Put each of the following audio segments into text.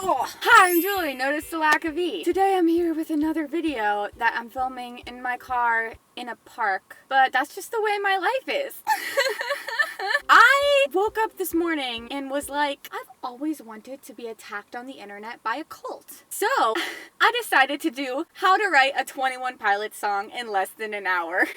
Hi, I'm Julie. Notice the lack of E. Today I'm here with another video that I'm filming in my car in a park, but that's just the way my life is. I woke up this morning and was like, I've always wanted to be attacked on the internet by a cult. So I decided to do how to write a 21 Pilots song in less than an hour.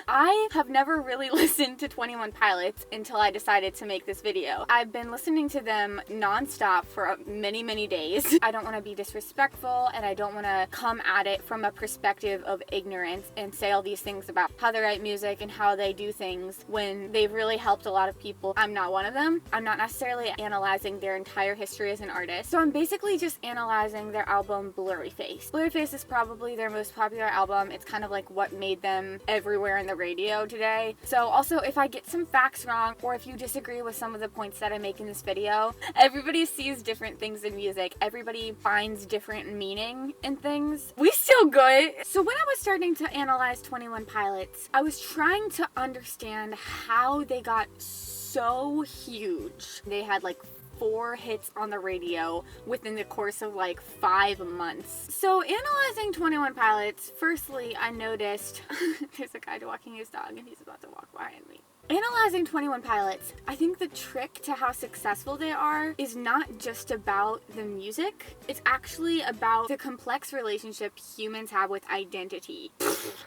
I have never really listened to 21 Pilots until I decided to make this video. I've been listening to them non-stop for many days. I don't want to be disrespectful and I don't want to come at it from a perspective of ignorance and say all these things about how they write music and how they do things when they've really helped a lot of people. I'm not one of them. I'm not necessarily analyzing their entire history as an artist. So I'm basically just analyzing their album Blurry Face. Blurry Face is probably their most popular album. It's kind of like what made them everywhere in the radio today. So also, if I get some facts wrong or if you disagree with some of the points that I make in this video, everybody sees different things in music. Everybody finds different meaning in things. We still good. So when I was starting to analyze 21 Pilots, I was trying to understand how they got so huge. They had like 4 hits on the radio within the course of like 5 months. So analyzing 21 Pilots, firstly, I noticed there's a guy walking his dog and he's about to walk behind me. Analyzing 21 Pilots, I think the trick to how successful they are is not just about the music, it's actually about the complex relationship humans have with identity.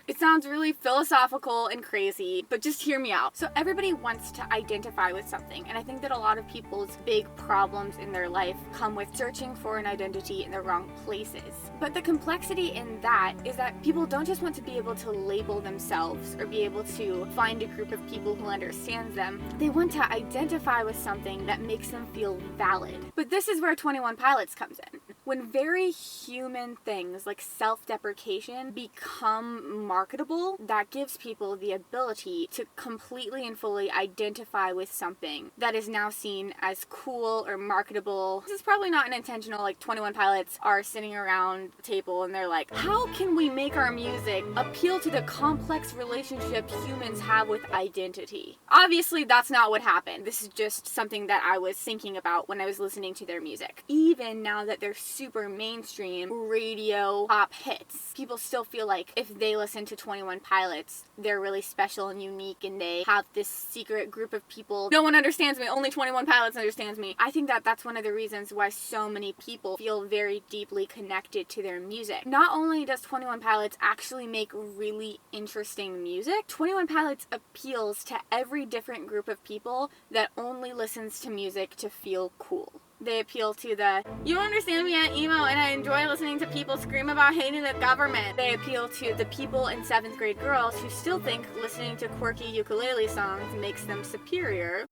It sounds really philosophical and crazy, but just hear me out. So everybody wants to identify with something, and I think that a lot of people's big problems in their life come with searching for an identity in the wrong places. But the complexity in that is that people don't just want to be able to label themselves or be able to find a group of people who understands them. They want to identify with something that makes them feel valid. But this is where 21 Pilots comes in. When very human things like self-deprecation become marketable, that gives people the ability to completely and fully identify with something that is now seen as cool or marketable. This is probably not an intentional, like 21 Pilots are sitting around the table and they're like, how can we make our music appeal to the complex relationship humans have with identity? Obviously, that's not what happened. This is just something that I was thinking about when I was listening to their music. Even now that they're super mainstream radio pop hits, people still feel like if they listen to 21 Pilots, they're really special and unique and they have this secret group of people. No one understands me, only 21 Pilots understands me. I think that that's one of the reasons why so many people feel very deeply connected to their music. Not only does 21 Pilots actually make really interesting music, 21 Pilots appeals to every different group of people that only listens to music to feel cool. They appeal to the, you don't understand me at emo and I enjoy listening to people scream about hating the government. They appeal to the people in 7th grade girls who still think listening to quirky ukulele songs makes them superior.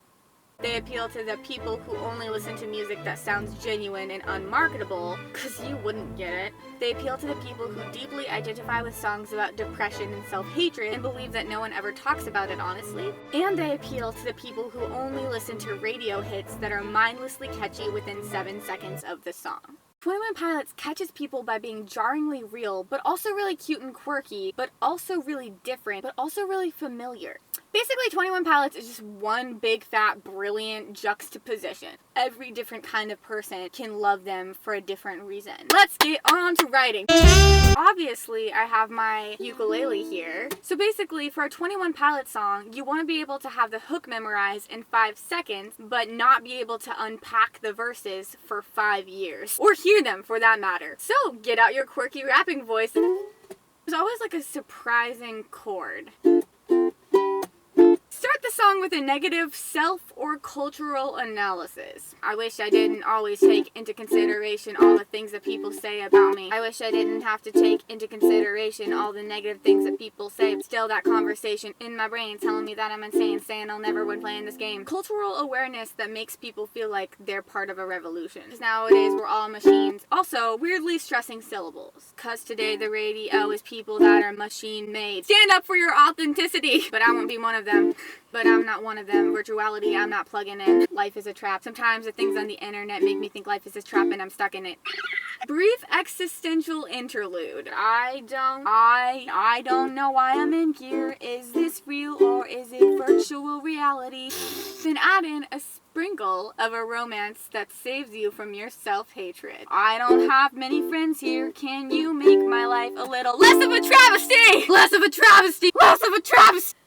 They appeal to the people who only listen to music that sounds genuine and unmarketable, because you wouldn't get it. They appeal to the people who deeply identify with songs about depression and self-hatred and believe that no one ever talks about it honestly. And they appeal to the people who only listen to radio hits that are mindlessly catchy within 7 seconds of the song. 21 Pilots catches people by being jarringly real, but also really cute and quirky, but also really different, but also really familiar. Basically, 21 Pilots is just one big, fat, brilliant juxtaposition. Every different kind of person can love them for a different reason. Let's get on to writing. Obviously, I have my ukulele here. So basically, for a 21 Pilots song, you want to be able to have the hook memorized in 5 seconds, but not be able to unpack the verses for 5 years. Or hear them, for that matter. So, get out your quirky rapping voice. There's always like a surprising chord. Start the song with a negative self or cultural analysis. I wish I didn't always take into consideration all the things that people say about me. I wish I didn't have to take into consideration all the negative things that people say. Still that conversation in my brain telling me that I'm insane, saying I'll never win playing this game. Cultural awareness that makes people feel like they're part of a revolution. Because nowadays we're all machines. Also, weirdly stressing syllables. Cause today the radio is people that are machine made. Stand up for your authenticity! But I won't be one of them. But I'm not one of them. Virtuality, I'm not plugging in. Life is a trap. Sometimes the things on the internet make me think life is a trap and I'm stuck in it. Brief existential interlude. I don't know why I'm in here. Is this real or is it virtual reality? Then add in a sprinkle of a romance that saves you from your self-hatred. I don't have many friends here. Can you make my life a little less of a travesty? Less of a travesty. Less of a travesty.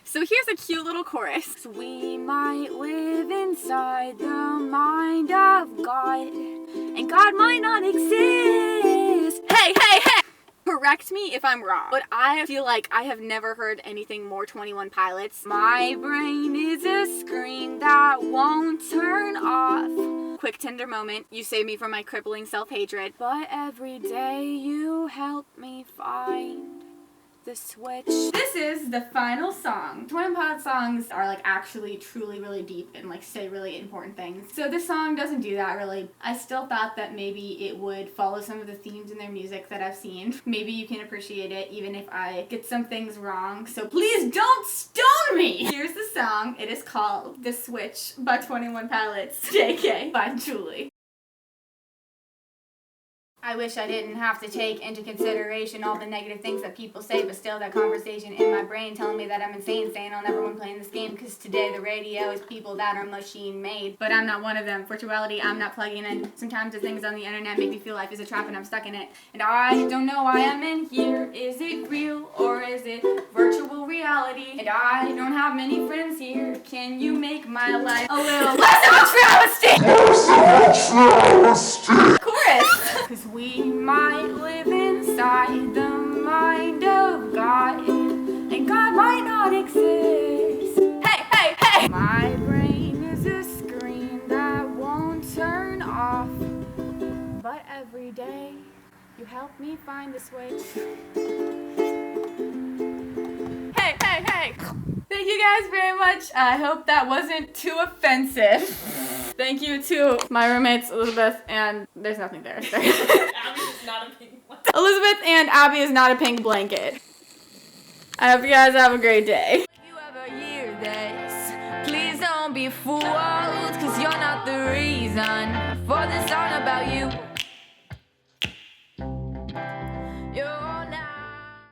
So here's a cute little chorus. We might live inside the mind of God, and God might not exist. Hey, hey, hey! Correct me if I'm wrong, but I feel like I have never heard anything more 21 Pilots. My brain is a screen that won't turn off. Quick tender moment, you save me from my crippling self-hatred. But every day you help me find the switch. This is the final song. 21 Pilot songs are like actually truly really deep and like say really important things. So this song doesn't do that really. I still thought that maybe it would follow some of the themes in their music that I've seen. Maybe you can appreciate it even if I get some things wrong. So please don't stone me! Here's the song. It is called The Switch by 21 Pilots. JK by Julie. I wish I didn't have to take into consideration all the negative things that people say, but still that conversation in my brain telling me that I'm insane, saying I'll never win playing this game, because today the radio is people that are machine made. But I'm not one of them. Virtuality, I'm not plugging in. Sometimes the things on the internet make me feel life is a trap and I'm stuck in it. And I don't know why I'm in here. Is it real or is it virtual reality? And I don't have many friends here. Can you make my life a little less of a travesty? Less of a travesty! Chorus! Cause we might live inside the mind of God, and God might not exist. Hey, hey, hey! My brain is a screen that won't turn off, but every day you help me find the switch. Hey, hey, hey! Thank you guys very much. I hope that wasn't too offensive. Thank you to my roommates, Elizabeth, and there's nothing there. Abby is not a pink blanket. Elizabeth and Abby is not a pink blanket. I hope you guys have a great day. If you ever hear this, please don't be fooled, cause you're not the reason for this